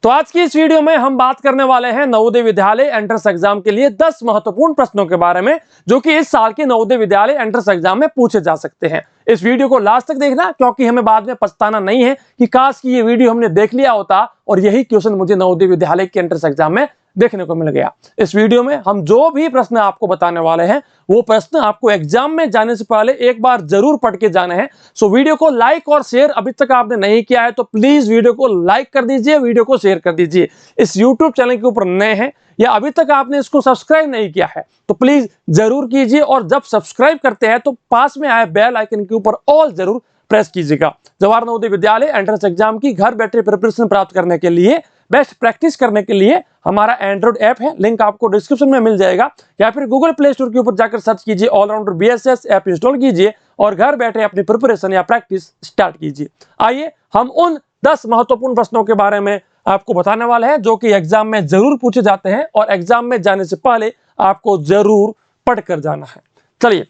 तो आज की इस वीडियो में हम बात करने वाले हैं नवोदय विद्यालय एंट्रेंस एग्जाम के लिए 10 महत्वपूर्ण प्रश्नों के बारे में, जो कि इस साल के नवोदय विद्यालय एंट्रेंस एग्जाम में पूछे जा सकते हैं। इस वीडियो को लास्ट तक देखना, क्योंकि हमें बाद में पछताना नहीं है कि काश कि ये वीडियो हमने देख लिया होता और यही क्वेश्चन मुझे नवोदय विद्यालय के एंट्रेंस एग्जाम में देखने को मिल गया। इस वीडियो में हम जो भी प्रश्न आपको बताने वाले हैं वो प्रश्न आपको एग्जाम में जाने से पहले एक बार जरूर पढ़ के जाने हैं। सो वीडियो को लाइक और शेयर अभी तक आपने नहीं किया है तो प्लीज वीडियो को लाइक कर दीजिए, वीडियो को शेयर कर दीजिए। इस यूट्यूब चैनल के ऊपर नए हैं या अभी तक आपने इसको सब्सक्राइब नहीं किया है तो प्लीज जरूर कीजिए, और जब सब्सक्राइब करते हैं तो पास में आए बेल आइकन के ऊपर ऑल जरूर प्रेस कीजिएगा। जवाहर नवोदय विद्यालय एंट्रेंस एग्जाम की घर बैठे प्रिपरेशन प्राप्त करने के लिए, बेस्ट प्रैक्टिस करने के लिए हमारा एंड्रॉइड ऐप है, लिंक आपको डिस्क्रिप्शन में मिल जाएगा, या फिर गूगल प्ले स्टोर के ऊपर जाकर सर्च कीजिए ऑलराउंडर बीएसएस ऐप इंस्टॉल कीजिए और घर बैठे अपनी प्रिपरेशन या प्रैक्टिस स्टार्ट कीजिए। आइए हम उन 10 महत्वपूर्ण प्रश्नों के बारे में आपको बताने वाले हैं जो कि एग्जाम में जरूर पूछे जाते हैं और एग्जाम में जाने से पहले आपको जरूर पढ़कर जाना है। चलिए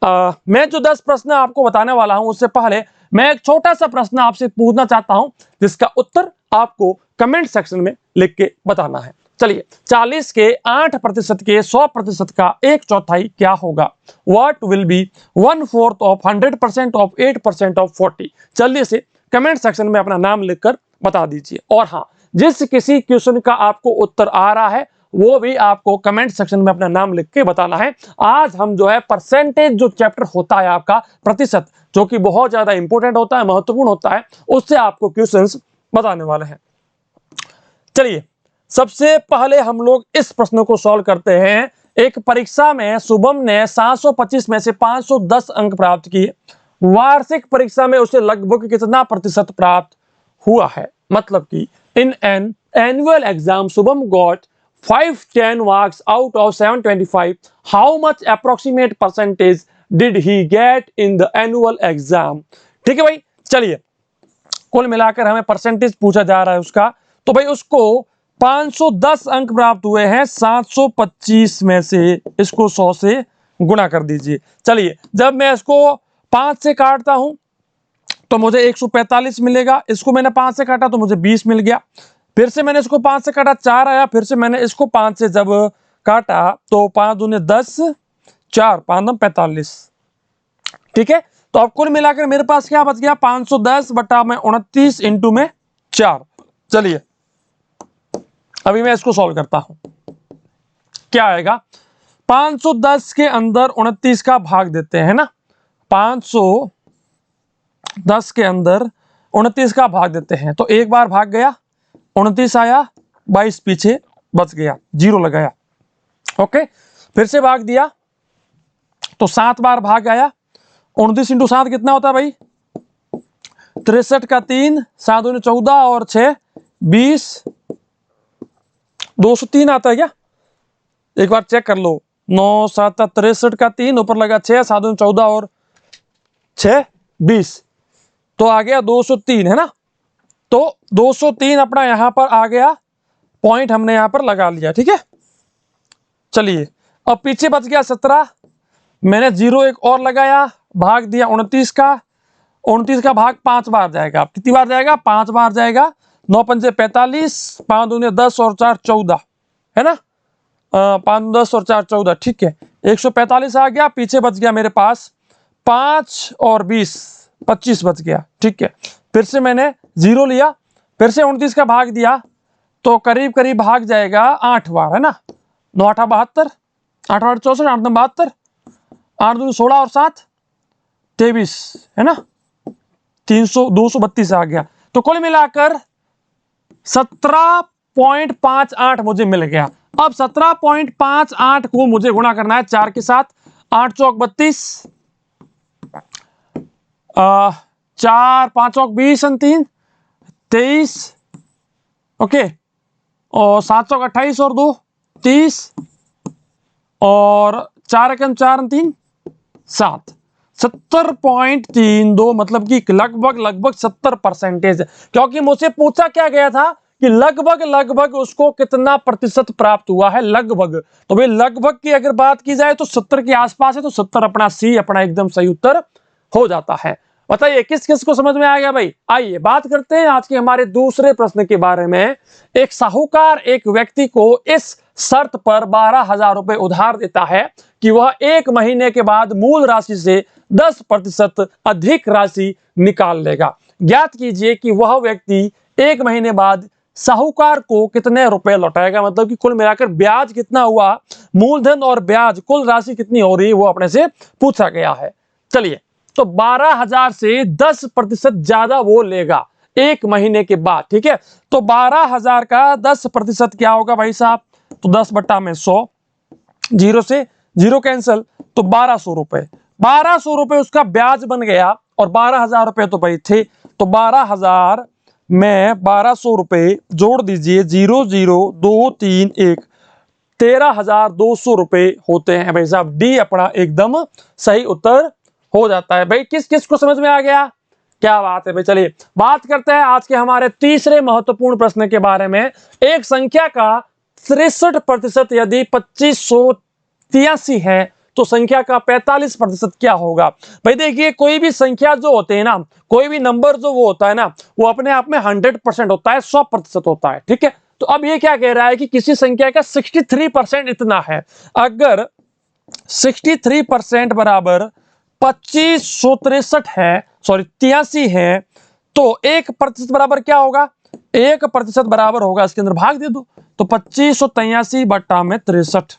मैं जो 10 प्रश्न आपको बताने वाला हूं उससे पहले मैं एक छोटा सा प्रश्न आपसे पूछना चाहता हूं जिसका उत्तर आपको कमेंट सेक्शन में लिख के बताना है। चलिए 40 के 8% के 100% का 1/4 क्या होगा? What will be 1/4 of 100% of 8% of 40? जल्दी से कमेंट सेक्शन में अपना नाम लिखकर बता दीजिए। और हाँ, जिस किसी क्वेश्चन का आपको उत्तर आ रहा है वो भी आपको कमेंट सेक्शन में अपना नाम लिख के बताना है। आज हम जो है परसेंटेज जो चैप्टर होता है आपका प्रतिशत, जो कि बहुत ज्यादा इंपॉर्टेंट होता है, महत्वपूर्ण होता है, उससे आपको क्वेश्चंस बताने वाले हैं। चलिए सबसे पहले हम लोग इस प्रश्न को सॉल्व करते हैं। एक परीक्षा में शुभम ने 725 में से 510 अंक प्राप्त किए, वार्षिक परीक्षा में उसे लगभग कितना प्रतिशत प्राप्त हुआ है? मतलब कि in an annual exam Shubham got 510 marks out of 725. How much approximate percentage did he get in the annual exam? ठीक है भाई, चलिए कुल मिलाकर हमें परसेंटेज पूछा जा रहा है उसका, तो भाई उसको 510 अंक प्राप्त हुए हैं 725 में से, इसको 100 से गुणा कर दीजिए। चलिए जब मैं इसको 5 से काटता हूं तो मुझे 145 मिलेगा, इसको मैंने 5 से काटा तो मुझे 20 मिल गया, फिर से मैंने इसको 5 से काटा 4 आया, फिर से मैंने इसको 5 से जब काटा तो 5 दूने 10, 4 5 9 45। ठीक है, तो अब कुल मिलाकर मेरे पास क्या बच गया? 510 बटा में 29 इंटू में 4। चलिए अभी मैं इसको सॉल्व करता हूं। क्या आएगा? 510 के अंदर 29 का भाग देते हैं ना, 510 के अंदर 29 का भाग देते हैं तो एक बार भाग गया, 29 आया, 22 पीछे बच गया, 0 लगाया। ओके, फिर से भाग दिया तो 7 बार भाग आया, 29 इंटू 7 कितना होता है भाई? 63 का 3, 7 दूनी 14 और 6 20, 203 आता है क्या? एक बार चेक कर लो। 9 7 63 का 3, ऊपर लगा 6, 7 दूनी 14 और 6 20, तो आ गया 203 है ना। तो 203 अपना यहां पर आ गया, पॉइंट हमने यहां पर लगा लिया। ठीक है, चलिए अब पीछे बच गया 17, मैंने 0 एक और लगाया, भाग दिया 29 का, 29 का भाग 5 बार जाएगा। कितनी बार जाएगा? 5 बार जाएगा। 9 पंजे 45, 5 दूने 10 और 4 14 है ना, 5 10 और 4 14। ठीक है, 145 आ गया, पीछे बच गया मेरे पास 5 और 20 25 बच गया। ठीक है, फिर से मैंने 0 लिया, फिर से 29 का भाग दिया तो करीब करीब भाग जाएगा 8 बार है ना। 9 8 72, 8 8 64, 8 9 72, 8 2 16 और 7 23 है ना, 300 232 आ गया। तो कुल मिलाकर 17.58 मुझे मिल गया। अब 17.58 को मुझे गुणा करना है 4 के साथ, 8 चौक 32, 4 5 चौक 20 और 3 23, ओके, और 7 चौक 28 और 2 30, और 4 एकम 4 और 3 7, 70.32, मतलब कि लगभग 70%। क्योंकि मुझसे पूछा क्या गया था कि लगभग उसको कितना प्रतिशत प्राप्त हुआ है, लगभग। तो भाई लगभग की अगर बात की जाए तो 70 के आसपास है, तो 70 अपना सी, अपना एकदम सही उत्तर हो जाता है। बताइए किस किस को समझ में आ गया भाई। आइए बात करते हैं आज के हमारे दूसरे प्रश्न के बारे में। एक साहूकार एक व्यक्ति को इस शर्त पर 12,000 रुपए उधार देता है कि वह 1 महीने के बाद मूल राशि से 10% अधिक राशि निकाल लेगा। ज्ञात कीजिए कि वह व्यक्ति 1 महीने बाद साहूकार को कितने रुपए लौटाएगा, मतलब कि कुल मिलाकर ब्याज कितना हुआ, मूलधन और ब्याज कुल राशि कितनी हो रही है वो अपने से पूछा गया है। चलिए तो 12,000 से 10% ज्यादा वो लेगा 1 महीने के बाद, ठीक है। तो 12,000 का 10% क्या होगा भाई साहब, तो 10/100, 0 से 0 कैंसिल, तो 1200 रुपए। 1200 रुपए उसका ब्याज बन गया और 12,000 रुपए तो भाई थे, तो 12,000 में 1200 रुपए जोड़ दीजिए, 0 0 2 3 1, 13,200 रुपए होते हैं भाई साहब। डी अपना एकदम सही उत्तर हो जाता है। भाई किस किस को समझ में आ गया, क्या बात है भाई। चलिए बात करते हैं आज के हमारे तीसरे महत्वपूर्ण प्रश्न के बारे में। एक संख्या का 63% यदि 2583 है तो संख्या का 45% क्या होगा। भाई देखिए कोई भी संख्या जो होते हैं ना, कोई भी नंबर जो वो होता है ना, वो अपने आप में 100% होता है, 100% होता है, ठीक है। तो अब ये क्या कह रहा है कि किसी संख्या का 63% इतना है। अगर 63% बराबर 2563 है, सॉरी 83 है, तो 1% बराबर क्या होगा, 1% बराबर होगा, इसके अंदर भाग दे दो, तो 2583/63।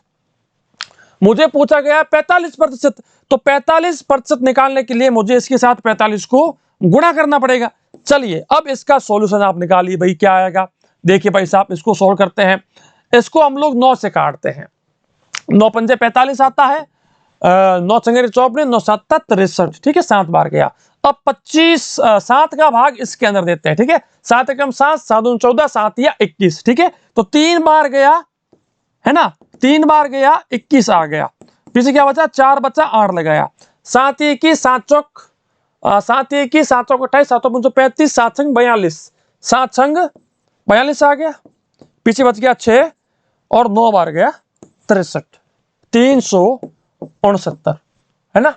मुझे पूछा गया 45%, तो 45% निकालने के लिए मुझे इसके साथ 45 को गुणा करना पड़ेगा। चलिए अब इसका सॉल्यूशन आप निकालिए भाई, क्या आएगा। देखिए भाई साहब इसको सोल्व करते हैं। इसको हम लोग 9 से काटते हैं, 9 पंजे 45 आता है, 9 चंगे 54, 9 7 63, ठीक है, 7 बार गया। अब 7 का भाग इसके अंदर देते हैं, ठीक है, 7 एकम 7, 7 दूनी 14, 7 या 21, ठीक है। तो 3 बार गया है ना, 3 बार गया 21 आ गया, पीछे क्या बचा 4 बचा, 8 लगाया, 7 21 7 चौक 7 21 7 चौक 28, 7 5 35, 7 छंग 42, 7 छंग 42 आ गया, पीछे बच गया 6 और 9 बार गया 63, 369 है ना,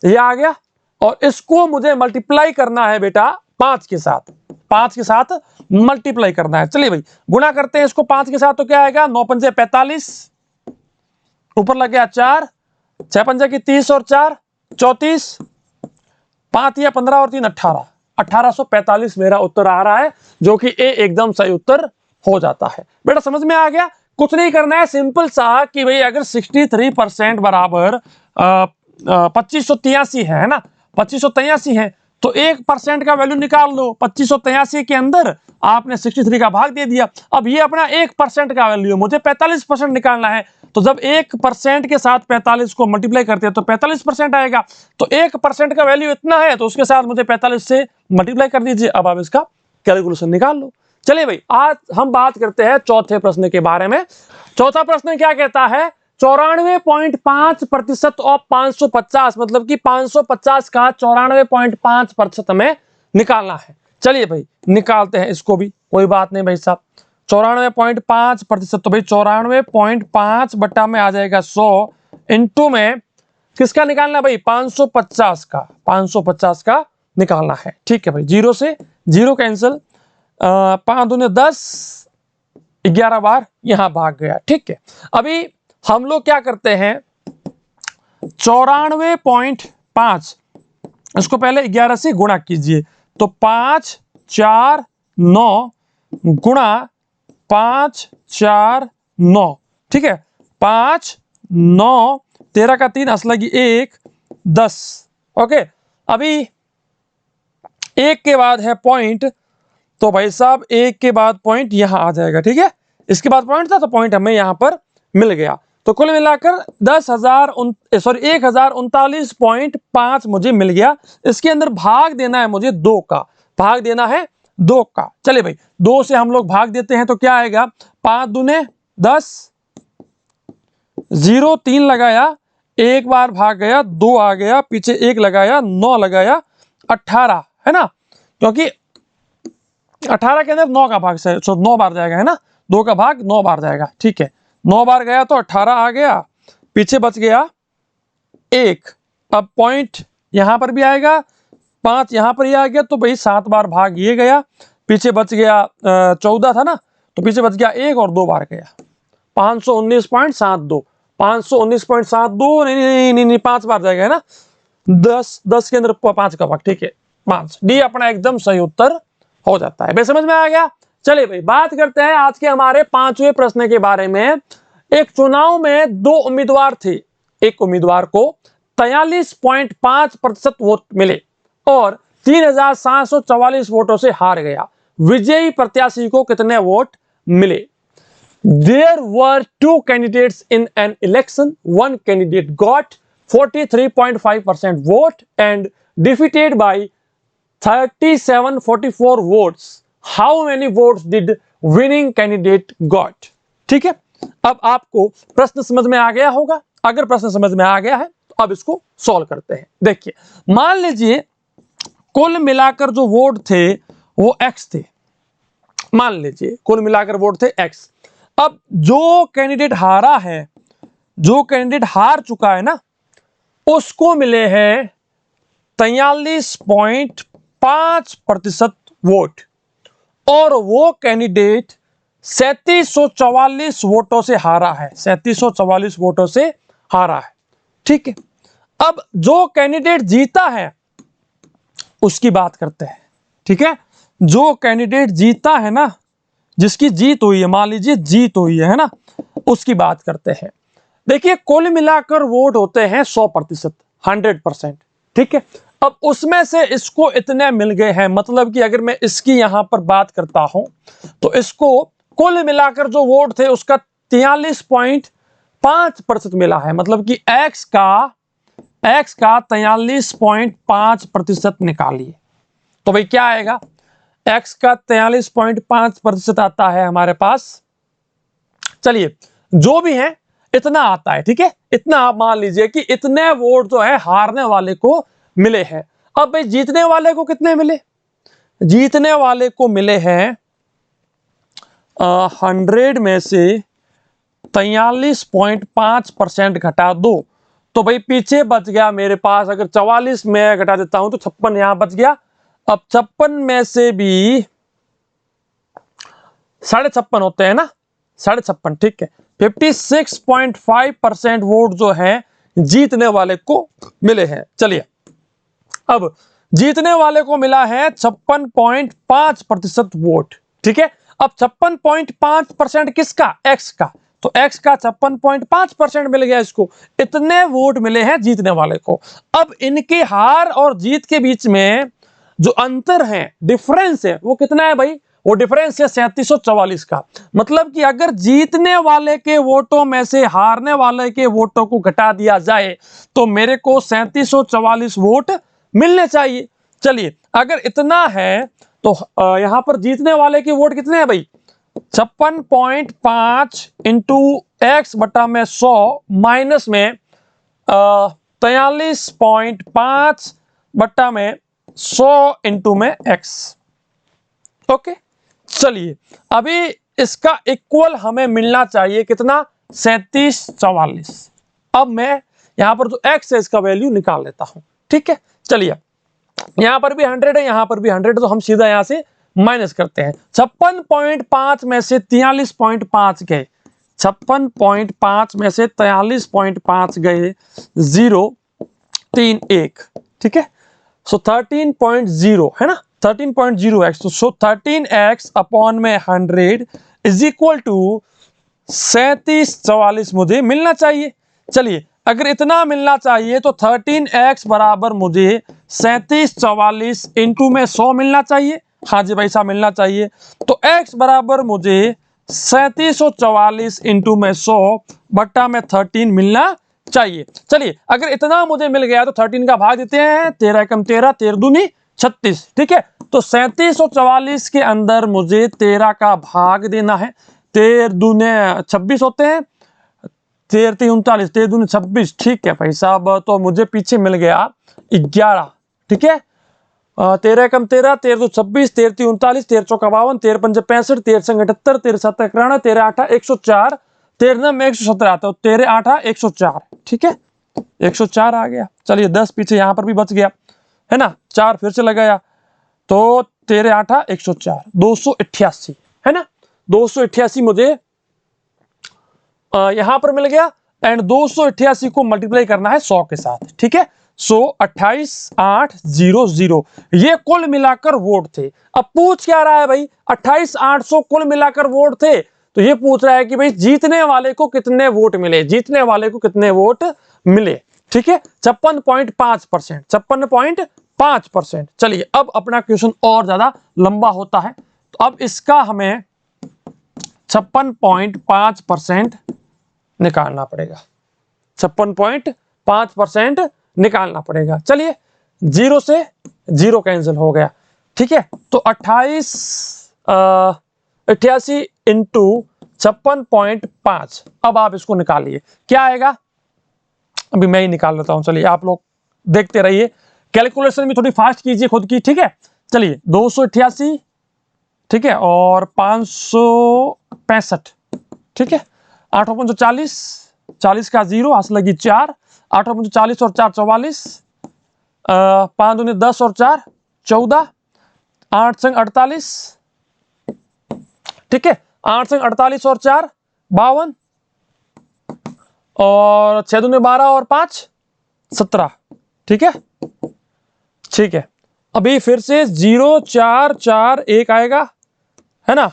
ये आ गया। और इसको मुझे मल्टीप्लाई करना है बेटा 5 के साथ, 5 के साथ मल्टीप्लाई करना है। चलिए भाई गुणा करते हैं इसको 5 के साथ, तो क्या आएगा, 9 पंजे 45, ऊपर लग गया 4, 6 पंजे की 30 और 4 34, 5 या 15 और 3 18, 1845 मेरा उत्तर आ रहा है, जो कि ए एकदम सही उत्तर हो जाता है। बेटा समझ में आ गया, कुछ नहीं करना है, सिंपल सा कि भाई अगर 63% बराबर 2583 है ना, 2583 है, तो 1% का वैल्यू निकाल लो। 2583 के अंदर आपने 63 का भाग दे दिया। अब ये अपना 1% का वैल्यू है, मुझे 45% निकालना है, तो जब 1% के साथ 45 को मल्टीप्लाई करते हैं तो 45% आएगा। तो 1% का वैल्यू इतना है, तो उसके साथ मुझे 45 से मल्टीप्लाई कर दीजिए। अब आप इसका कैलकुलेशन निकाल लो। चलिए भाई आज हम बात करते हैं चौथे प्रश्न के बारे में। चौथा प्रश्न क्या कहता है, 94.5% ऑफ 550, मतलब कि 550 का 94.5% हमें निकालना है। चलिए भाई निकालते हैं इसको भी, कोई बात नहीं भाई साहब। 94.5%, तो भाई 94.5 बट्टा में आ जाएगा 100, इंटू में किसका निकालना भाई, 550 का, 550 का निकालना है, ठीक है भाई। 0 से 0 कैंसिल, 5 दूने 10, 11 बार यहां भाग गया, ठीक है। अभी हम लोग क्या करते हैं, 94.5 इसको पहले 11 से गुणा कीजिए, तो 5 4 9 गुणा 5 4 9, ठीक है, 5 9 13 का 3 असलगी 1 10, ओके। अभी 1 के बाद है पॉइंट, तो भाई साहब 1 के बाद पॉइंट यहां आ जाएगा, ठीक है। इसके बाद पॉइंट था, तो पॉइंट हमें यहां पर मिल गया। तो कुल मिलाकर 10,039.5 मुझे मिल गया। इसके अंदर भाग देना है मुझे 2 का, भाग देना है 2 का। चले भाई 2 से हम लोग भाग देते हैं, तो क्या आएगा, 5 दूने 10, 0 3 लगाया, 1 बार भाग गया, 2 आ गया, पीछे 1 लगाया, 9 लगाया, 18 है ना, क्योंकि 18 के अंदर 9 का भाग से 9 बार जाएगा, है ना, 2 का भाग 9 बार जाएगा, ठीक है। 9 बार गया तो 18 आ गया, पीछे बच गया 1। अब पॉइंट यहां पर भी आएगा, 5 यहाँ पर ये आ गया, तो भाई 7 बार भाग ये गया, पीछे बच गया 14 था ना, तो पीछे बच गया 1 और 2 बार गया 519.72। 519.72 नहीं 5 बार जाएगा है ना, 10 के अंदर 5 का भाग, ठीक है 5। डी अपना एकदम सही उत्तर हो जाता है। भाई समझ में आ गया। चलिए भाई बात करते हैं आज के हमारे 5वें प्रश्न के बारे में। एक चुनाव में 2 उम्मीदवार थे, एक उम्मीदवार को 43.5% वोट मिले और 3744 वोटों से हार गया। विजयी प्रत्याशी को कितने वोट मिले? There were 2 candidates in an election. One candidate got 43.5% vote and defeated by 3744 votes. How many votes did winning candidate got? ठीक है, अब आपको प्रश्न समझ में आ गया होगा। अगर प्रश्न समझ में आ गया है तो अब इसको सॉल्व करते हैं। देखिए, मान लीजिए कुल मिलाकर जो वोट थे वो x थे। मान लीजिए कुल मिलाकर वोट थे x। अब जो कैंडिडेट हारा है, जो कैंडिडेट हार चुका है ना, उसको मिले हैं 43.5% वोट और वो कैंडिडेट 3744 वोटों से हारा है, 3744 वोटों से हारा है। ठीक है, अब जो कैंडिडेट जीता है उसकी बात करते हैं। ठीक है, जो कैंडिडेट जीता है ना, जिसकी जीत हुई है, मान लीजिए जीत हुई है ना, उसकी बात करते हैं। देखिए कुल मिलाकर वोट होते हैं 100%, 100%। ठीक है, अब उसमें से इसको इतने मिल गए हैं, मतलब कि अगर मैं इसकी यहां पर बात करता हूं तो इसको कुल मिलाकर जो वोट थे उसका 43.5% मिला है, मतलब कि x का 43.5% निकालिए तो भाई क्या आएगा? x का 43.5% आता है हमारे पास। चलिए जो भी है इतना आता है। ठीक है, इतना आप मान लीजिए कि इतने वोट जो है हारने वाले को मिले हैं। अब भाई जीतने वाले को कितने मिले? जीतने वाले को मिले हैं 100 में से 43.5% घटा दो तो भाई पीछे बच गया मेरे पास, अगर 44 में घटा देता हूं तो 56 यहां बच गया। अब 56 में से भी 56.5 होते हैं ना, 56.5। ठीक है, 56.5% वोट जो है जीतने वाले को मिले हैं। चलिए, अब जीतने वाले को मिला है 56.5% वोट। ठीक है, अब 56.5% किसका? x का, तो x का 56.5% मिल गया इसको। इतने वोट मिले हैं जीतने वाले को। अब इनके हार और जीत के बीच में जो अंतर है, डिफरेंस है, वो कितना है भाई? वो डिफरेंस है 3744 का। मतलब कि अगर जीतने वाले के वोटों में से हारने वाले के वोटों को घटा दिया जाए तो मेरे को 3744 वोट मिलने चाहिए। चलिए, अगर इतना है तो यहां पर जीतने वाले के वोट कितने हैं भाई? 56.5 इंटू एक्स बटा में 100 माइनस में 43.5 बटा में 100 इंटू में x। ओके, चलिए अभी इसका इक्वल हमें मिलना चाहिए कितना? 3744। अब मैं यहां पर जो x है इसका वैल्यू निकाल लेता हूं। ठीक है, चलिए यहां पर भी 100 है, यहां पर भी 100 है, तो हम सीधा यहां से माइनस करते हैं। 56.5 में से 43.5 गए, 56.5 में से 43.5 गए 031। ठीक है, सो 13.0 है ना, 13.0x, तो सो 13x अपॉन में 100 इज इक्वल टू 3744 मुझे मिलना चाहिए। चलिए, अगर इतना मिलना चाहिए तो 13x बराबर मुझे 3744 इंटू में 100 मिलना चाहिए। हाँ जी भाई साहब, मिलना चाहिए। तो x बराबर मुझे 3744 इंटू में 100 बट्टा में 13 मिलना चाहिए। चलिए, अगर इतना मुझे मिल गया तो 13 का भाग देते हैं, 13 एकम 13, 13 दूनी 36। ठीक है, तो 3744 के अंदर मुझे 13 का भाग देना है। 13 दूने 26 होते हैं, 13 3 39, 13 दूनी 26। ठीक है भाई साहब, तो मुझे पीछे मिल गया 11। ठीक है, 13 एकम 13, 13 दो 26, 13 3 39, 13 चौका 52, 13 पंजे 65, 13 संग 78, 13 7 91, 13 8 104, 13 में 117 आता है, 13 8 104। ठीक है, 104 आ गया। चलिए 10 पीछे यहां पर भी बच गया, है ना, 4 फिर से लगाया तो 13 8 104, 288 है ना, 288 मुझे यहां पर मिल गया। एंड 288 को मल्टीप्लाई करना है 100 के साथ, ठीक है। सो 28800 ये कुल मिलाकर वोट थे। अब पूछ क्या रहा है भाई, 28800 कुल मिलाकर वोट थे, तो ये पूछ रहा है कि भाई जीतने वाले को कितने वोट मिले, जीतने वाले को कितने वोट मिले, ठीक है। 56.5%, 56.5%। चलिए अब अपना क्वेश्चन और ज्यादा लंबा होता है, तो अब इसका हमें 56.5% निकालना पड़ेगा, 56.5% निकालना पड़ेगा। चलिए 0 से 0 कैंसिल हो गया, ठीक है। तो 88 इंटू 56.5, अब आप इसको निकालिए क्या आएगा, अभी मैं ही निकाल लेता हूं। चलिए आप लोग देखते रहिए, कैलकुलेशन भी थोड़ी फास्ट कीजिए खुद की, ठीक है। चलिए 288, ठीक है, और 565, ठीक है। 8 5 40, 40 का 0 हाथ लगी 4, 8 5 40 और 4 44, 5 दूनी 10 और 4 14, 8 संग 48, ठीक है, 8 संग 48 और 4 52, और 6 दूनी 12 और 5 17, ठीक है, ठीक है। अभी फिर से 0 4 4 1 आएगा, है ना।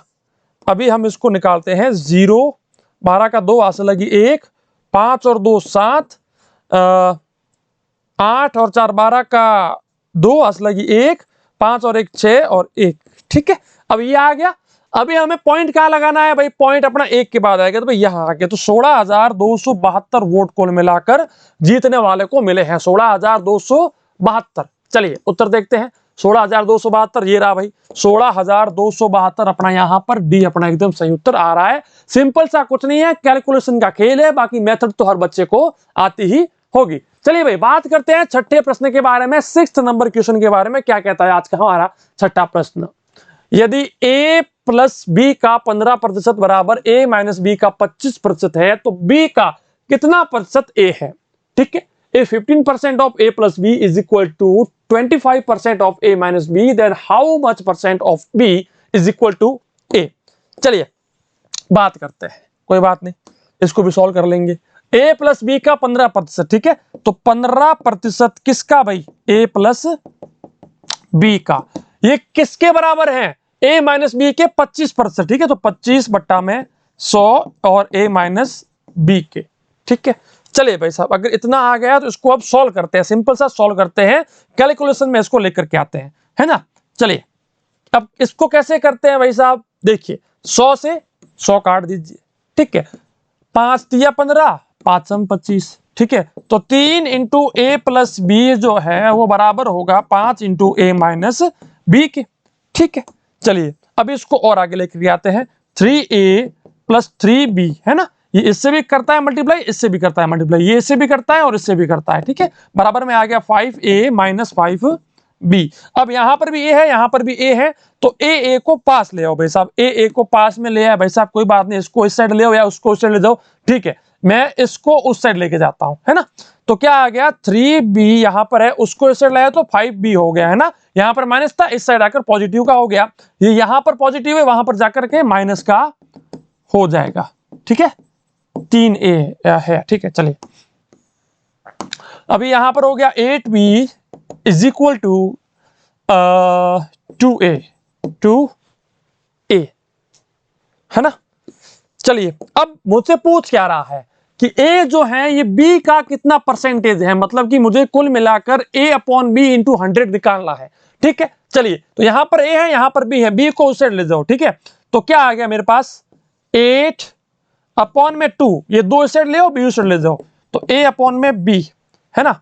अभी हम इसको निकालते हैं, 0 12 का 2 हाथ लगी 1, 5 और 2 7, 8 और 4 12 का 2 हाथ लगी 1, 5 और 1 6 और 1, ठीक है। अब ये आ गया। अभी हमें पॉइंट क्या लगाना है भाई, पॉइंट अपना 1 के बाद आएगा, तो भाई यहां आ गया। तो 16,272 वोट कुल मिलाकर जीतने वाले को मिले हैं, 16,272। चलिए उत्तर देखते हैं, 16,272 ये रहा भाई, 16,272 अपना यहां पर डी अपना एकदम सही उत्तर आ रहा है। सिंपल सा कुछ नहीं है, कैलकुलेशन का खेल है, बाकी मेथड तो हर बच्चे को आती ही होगी। चलिए भाई बात करते हैं छठे प्रश्न के बारे में, 6th नंबर क्वेश्चन के बारे में। क्या कहता है आज का हमारा छठा प्रश्न, यदि a प्लस बी का 15% बराबर a माइनस बी का 25% है, तो b का कितना प्रतिशत a है, ठीक है। If 15% of a plus b is equal to 25% of a minus b, then how much percent of b is equal to a? चलिए बात करते हैं, कोई बात नहीं, इसको भी सॉल्व कर लेंगे। a प्लस बी का 15%, ठीक है, तो 15% किसका भाई, a प्लस बी का, ये किसके बराबर है, a माइनस बी के 25%, ठीक है। तो 25/100 और a माइनस बी के, ठीक है। चलिए भाई साहब अगर इतना आ गया तो इसको अब सॉल्व करते हैं, सिंपल सा सॉल्व करते हैं, कैलकुलेशन में इसको लेकर के आते हैं, है ना। चलिए अब इसको कैसे करते हैं भाई साहब, देखिए 100 से 100 काट दीजिए, ठीक है। 5 तिया 15, 5 सम 25, ठीक है। तो 3 इंटू ए प्लस बी जो है वो बराबर होगा 5 इंटू ए माइनस बी के, ठीक है। चलिए अब इसको और आगे लेकर आते हैं, 3a प्लस 3b, है ना, ये इससे भी करता है मल्टीप्लाई, इससे भी करता है मल्टीप्लाई, ये इससे भी करता है और इससे भी करता है, ठीक है। बराबर में आ गया 5a माइनस 5b। अब यहां पर भी a है, यहां पर भी a है, तो a को पास ले आओ भाई साहब, a को पास में ले आए भाई साहब, कोई बात नहीं, इसको इस साइड ले आओ या उसको उस साइड ले जाओ, ठीक है। मैं इसको उस साइड लेके जाता हूं, है ना। तो क्या आ गया, 3b यहां पर है, उसको इस साइड लाया तो 5b हो गया, है ना। यहां पर माइनस था, इस साइड आकर पॉजिटिव का हो गया, ये यहां पर पॉजिटिव है, वहां पर जाकर के माइनस का हो जाएगा, ठीक है। 3a है, ठीक है। चलिए अभी यहां पर हो गया 8b is equal to 2a, है ना। चलिए अब मुझसे पूछ क्या रहा है कि a जो है ये b का कितना परसेंटेज है, मतलब कि मुझे कुल मिलाकर a अपॉन b इंटू 100 निकालना है, ठीक है। चलिए तो यहां पर a है, यहां पर b है, b को उस साइड ले जाओ, ठीक है। तो क्या आ गया मेरे पास, 8 अपॉन में 2, ये 2 साइड ले आओ, b उस साइड ले जाओ, तो a अपॉन में b, है ना।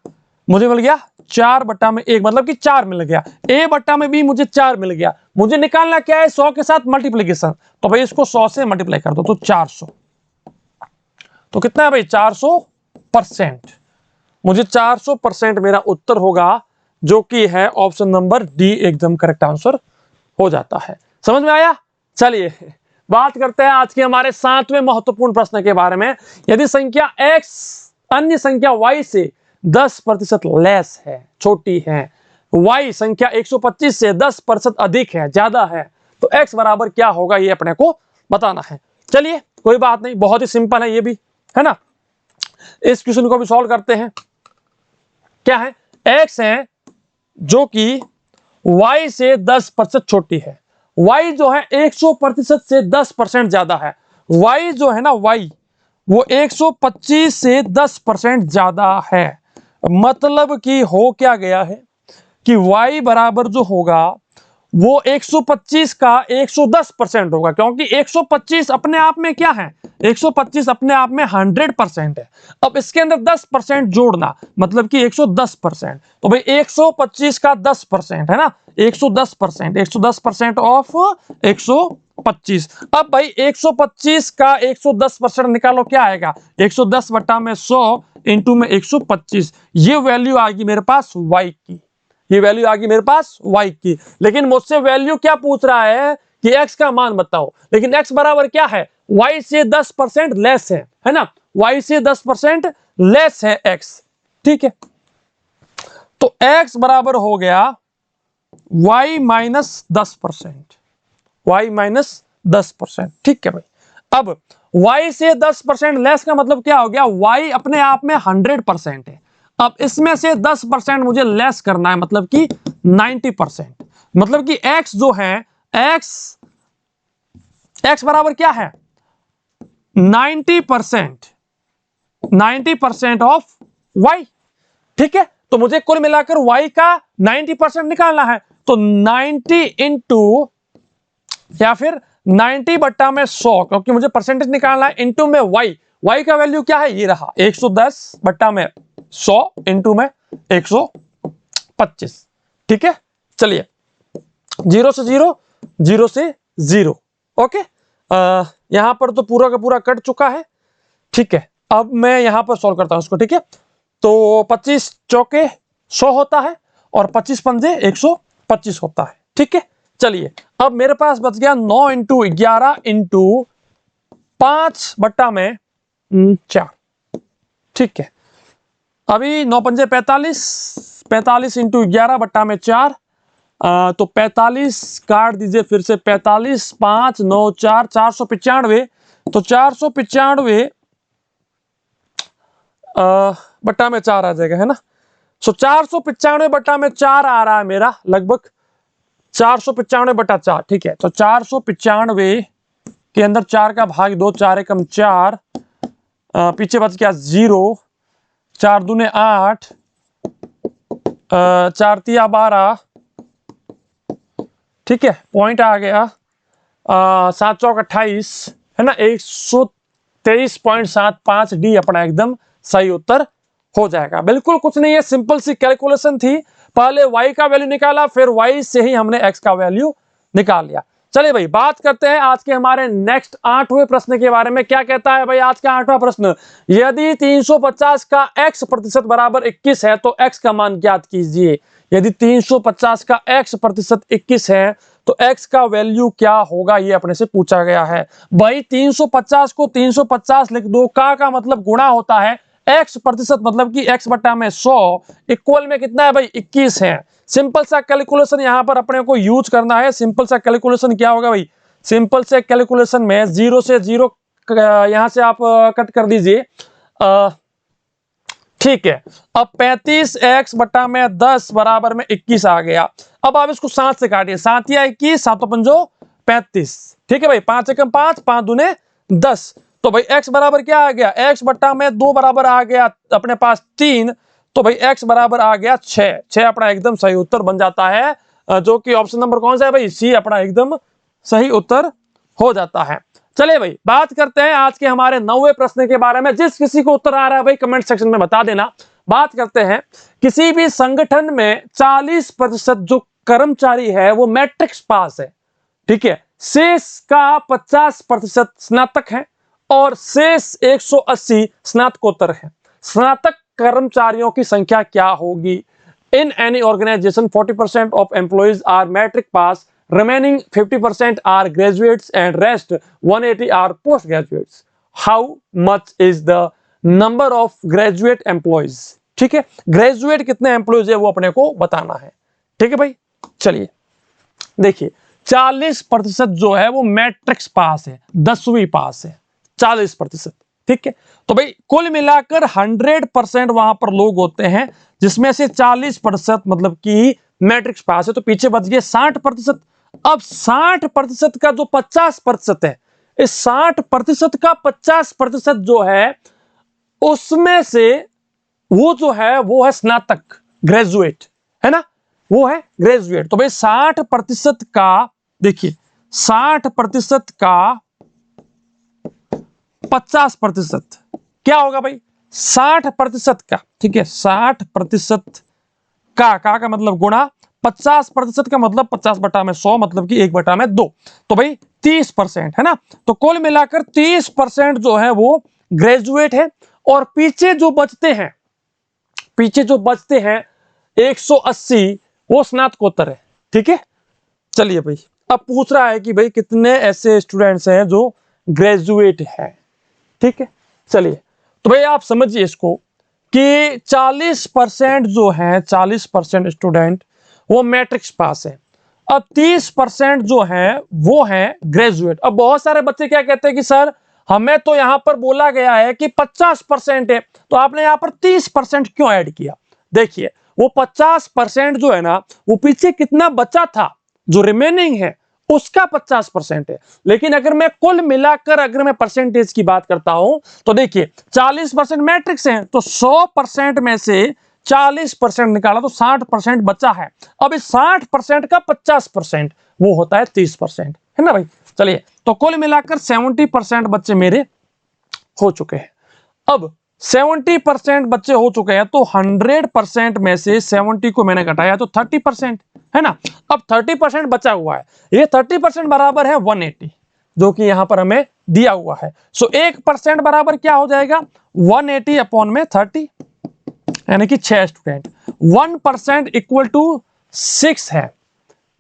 मुझे मिल गया 4/1, मतलब कि 4 मिल गया, a बट्टा में b मुझे 4 मिल गया। मुझे निकालना क्या है, 100 के साथ मल्टीप्लीकेशन, तो भाई इसको 100 से मल्टीप्लाई कर दो, तो 400, तो कितना है भाई 400%। मुझे 400% मेरा उत्तर होगा, जो कि है ऑप्शन नंबर डी एकदम करेक्ट आंसर हो जाता है। समझ में आया। चलिए बात करते हैं आज के हमारे 7वें महत्वपूर्ण प्रश्न के बारे में। यदि संख्या x अन्य संख्या y से 10% लेस है, छोटी है, y संख्या 125 से 10% अधिक है, ज्यादा है, तो x बराबर क्या होगा ये अपने को बताना है। चलिए कोई बात नहीं, बहुत ही सिंपल है ये भी, है ना। इस क्वेश्चन को भी सॉल्व करते हैं। क्या है, x है जो कि y से 10% छोटी है, y जो है 100% से 10% ज्यादा है, y जो है ना y वो 125 से 10% ज्यादा है। मतलब कि हो क्या गया है कि y बराबर जो होगा वो 125 का 110% होगा, क्योंकि 125 अपने आप में क्या है, 125 अपने आप में 100% है। अब इसके अंदर 10% जोड़ना मतलब कि 110%, तो भाई 125 का 10% है ना, 110%, 110% ऑफ 125। अब भाई 125 का 110% निकालो, क्या आएगा, 110 बटा में 100 इंटू में 125, ये वैल्यू आएगी मेरे पास y की, ये वैल्यू आ गई मेरे पास y की। लेकिन मुझसे वैल्यू क्या पूछ रहा है कि x का मान बताओ, लेकिन x बराबर क्या है, y से 10% लेस है ना, y से 10% लेस है x, ठीक है। तो x बराबर हो गया y माइनस 10%, y माइनस 10%, ठीक है भाई। अब y से 10% लेस का मतलब क्या हो गया, y अपने आप में 100% है, अब इसमें से 10% मुझे लेस करना है, मतलब कि 90%, मतलब कि x जो है, x बराबर क्या है 90%, 90% ऑफ y, ठीक है। तो मुझे कुल मिलाकर y का 90% निकालना है, तो 90 इंटू या फिर 90 बट्टा में 100, क्योंकि मुझे परसेंटेज निकालना है, इंटू में y का वैल्यू क्या है, ये रहा 110 बट्टा में 100 इंटू में 125, ठीक है। चलिए 0 से 0, 0 से 0, ओके। यहां पर तो पूरा का पूरा कट चुका है, ठीक है। अब मैं यहां पर सॉल्व करता हूं इसको, ठीक है। तो 25 चौके 100 होता है और 25 पंजे 125 होता है, ठीक है। चलिए अब मेरे पास बच गया 9 इंटू 11 इंटू 5 बट्टा में 4, ठीक है। अभी 9 पंजे 45, 45 इंटू 11 बट्टा में 4, तो 45 काट दीजिए फिर से, 45 5 9 4 495, तो 495 बट्टा में 4 आ जाएगा, है ना। सो 495 बट्टा में 4 आ रहा है मेरा, लगभग 495 बट्टा 4, ठीक है। तो 495 के अंदर 4 का भाग 2, 4 एकम 4, पीछे बच गया 0, 4 दूने 8, 4 तिया 12, ठीक है। पॉइंट आ गया 7 चौक 28, है ना, 123.75 डी अपना एकदम सही उत्तर हो जाएगा। बिल्कुल कुछ नहीं है, सिंपल सी कैलकुलेशन थी, पहले y का वैल्यू निकाला, फिर y से ही हमने x का वैल्यू निकाल लिया। चलिए भाई बात करते हैं आज के हमारे नेक्स्ट 8वें प्रश्न के बारे में। क्या कहता है भाई आज का 8वां प्रश्न, यदि 350 का x प्रतिशत बराबर 21 है तो x का मान ज्ञात कीजिए। यदि 350 का x प्रतिशत 21 है तो x का वैल्यू क्या होगा, ये अपने से पूछा गया है। भाई 350 को 350 लिख दो, का मतलब गुणा होता है, x प्रतिशत मतलब कि x बट्टा में 100 इक्वल में कितना है भाई 21 है। सिंपल सा कैलकुलेशन यहां पर अपने को यूज करना है। सिंपल सा कैलकुलेशन क्या होगा भाई, सिंपल से कैलकुलेशन में 0 से 0 यहां से आप कट कर दीजिए, ठीक है। अब 35x बट्टा में 10 बराबर में 21 आ गया। अब आप इसको 7 से काटिए, 7 या 21, 7 पंजो 35, ठीक है भाई। 5 एकम 5, 5 दूने 10, तो भाई x बराबर क्या आ गया, x बट्टा में 2 बराबर आ गया अपने पास 3, तो भाई x बराबर आ गया 6, 6 अपना एकदम सही उत्तर बन जाता है, जो कि ऑप्शन नंबर कौन सा है भाई, सी अपना एकदम सही उत्तर हो जाता है। चलिए भाई बात करते हैं आज के हमारे 9वें प्रश्न के बारे में। जिस किसी को उत्तर आ रहा है भाई कमेंट सेक्शन में बता देना। बात करते हैं, किसी भी संगठन में 40% जो कर्मचारी है वो मैट्रिक्स पास है, ठीक है, शेष का 50% स्नातक है और शेष 180 स्नातकोत्तर है। स्नातक कर्मचारियों की संख्या क्या होगी। In any organisation 40% of employees are matric pass, remaining 50% are graduates and rest 180 are postgraduates. How much is the number of graduate employees? ठीक है, ग्रेजुएट कितने एम्प्लॉइज है वो अपने को बताना है। ठीक है भाई। चलिए देखिए 40% जो है वो मैट्रिक्स पास है, 10वीं पास है 40%, ठीक है। तो भाई कुल मिलाकर 100% वहां पर लोग होते हैं जिसमें से 40% मतलब कि मैट्रिक्स पास है, तो पीछे बच गए 60%। अब 60% का जो 50% है, इस 60% का 50% जो है उसमें से वो जो है वो है स्नातक, ग्रेजुएट, है ना, वो है ग्रेजुएट। तो भाई 60% का, देखिए 60% का 50% क्या होगा भाई, 60% का, ठीक है, 60% का मतलब गुणा 50% का मतलब 50/100 मतलब कि 1/2, तो भाई 30% है ना। तो कुल मिलाकर 30% जो है वो ग्रेजुएट है, और पीछे जो बचते हैं 180 वो स्नातकोत्तर है, ठीक है। चलिए भाई अब पूछ रहा है कि भाई कितने ऐसे स्टूडेंट्स हैं जो ग्रेजुएट हैं, ठीक है। चलिए तो भाई आप समझिए इसको कि 40% जो है 40% स्टूडेंट वो मैट्रिक्स पास है। अब 30% जो है वो है ग्रेजुएट। अब बहुत सारे बच्चे क्या कहते हैं कि सर हमें तो यहां पर बोला गया है कि 50% है, तो आपने यहां पर 30% क्यों ऐड किया। देखिए वो 50% जो है ना वो पीछे कितना बचा था, जो रिमेनिंग है उसका 50% है। लेकिन अगर मैं कुल मिलाकर अगर मैं परसेंटेज की बात करता हूं तो देखिए 40% मैट्रिक्स हैं, तो 100% में से 40% निकाला तो 60% बचा है। अब इस 60% का 50% वो होता है 30%, है ना भाई। चलिए तो कुल मिलाकर 70% बच्चे मेरे हो चुके हैं। अब 70% बच्चे हो चुके हैं, तो 100% में से 70 को मैंने घटाया तो 30%, है ना। अब 30% बचा हुआ है, ये 30% बराबर है 180, जो कि यहां पर हमें दिया हुआ है। सो 1% बराबर क्या हो जाएगा, 180/30, यानी कि 6 स्टूडेंट। 1% इक्वल टू 6 है,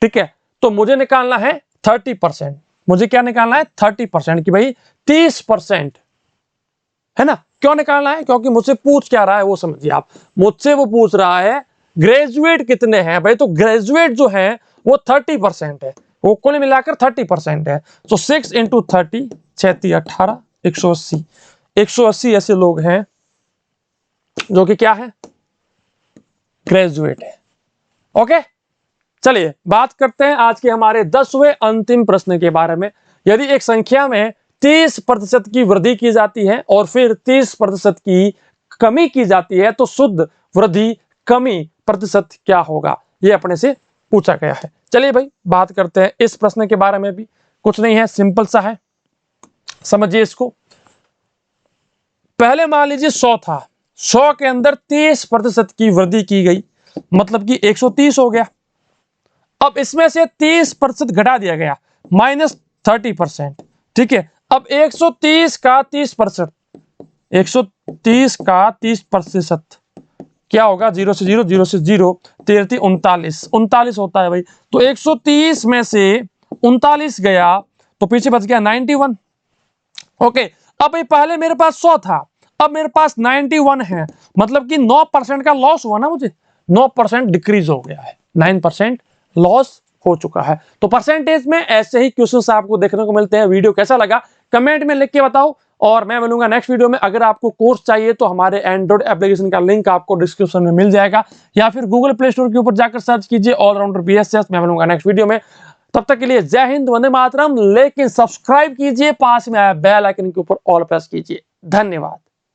ठीक है। तो मुझे निकालना है 30%, मुझे क्या निकालना है 30%, कि भाई 30%, है ना। क्यों निकालना है, क्योंकि मुझसे पूछ क्या रहा है वो समझिए आप। मुझसे वो पूछ रहा है ग्रेजुएट कितने हैं भाई, तो ग्रेजुएट जो है वो 30% है, वो कुल मिलाकर 30% है। तो 6 × 30, 6 × 18, 180, 180 ऐसे लोग हैं जो कि क्या है, ग्रेजुएट है। ओके चलिए बात करते हैं आज के हमारे 10वें अंतिम प्रश्न के बारे में। यदि एक संख्या में 30% की वृद्धि की जाती है और फिर 30% की कमी की जाती है, तो शुद्ध वृद्धि कमी प्रतिशत क्या होगा, ये अपने से पूछा गया है। चलिए भाई बात करते हैं इस प्रश्न के बारे में भी। कुछ नहीं है, सिंपल सा है, समझिए इसको। पहले मान लीजिए 100 था, 100 के अंदर 30% की वृद्धि की गई, मतलब कि 130 हो गया। अब इसमें से 30% घटा दिया गया, -30%, ठीक है। अब 130 का 30%, 130 का 30% क्या होगा, 0 से 0, 0 से 0, 33 39, 39 होता है भाई। तो 130 में से 39 गया तो पीछे बच गया 91। ओके अब भाई पहले मेरे पास 100 था, अब मेरे पास 91 है, मतलब कि 9% का लॉस हुआ ना, मुझे 9% डिक्रीज हो गया है, 9% लॉस हो चुका है। तो परसेंटेज में ऐसे ही क्वेश्चंस आपको देखने को मिलते हैं। वीडियो कैसा लगा कमेंट में लिख के बताओ, और मैं मिलूंगा नेक्स्ट वीडियो में। अगर आपको कोर्स चाहिए तो हमारे एंड्रॉइड एप्लीकेशन का लिंक आपको डिस्क्रिप्शन में मिल जाएगा, या फिर गूगल प्ले स्टोर के ऊपर जाकर सर्च कीजिए ऑलराउंडर BSS। मैं मिलूंगा नेक्स्ट वीडियो में, तब तक के लिए जय हिंद, वंदे मातरम। लेकिन सब्सक्राइब कीजिए, पास में आया बेल आइकन के ऊपर ऑल प्रेस कीजिए। धन्यवाद।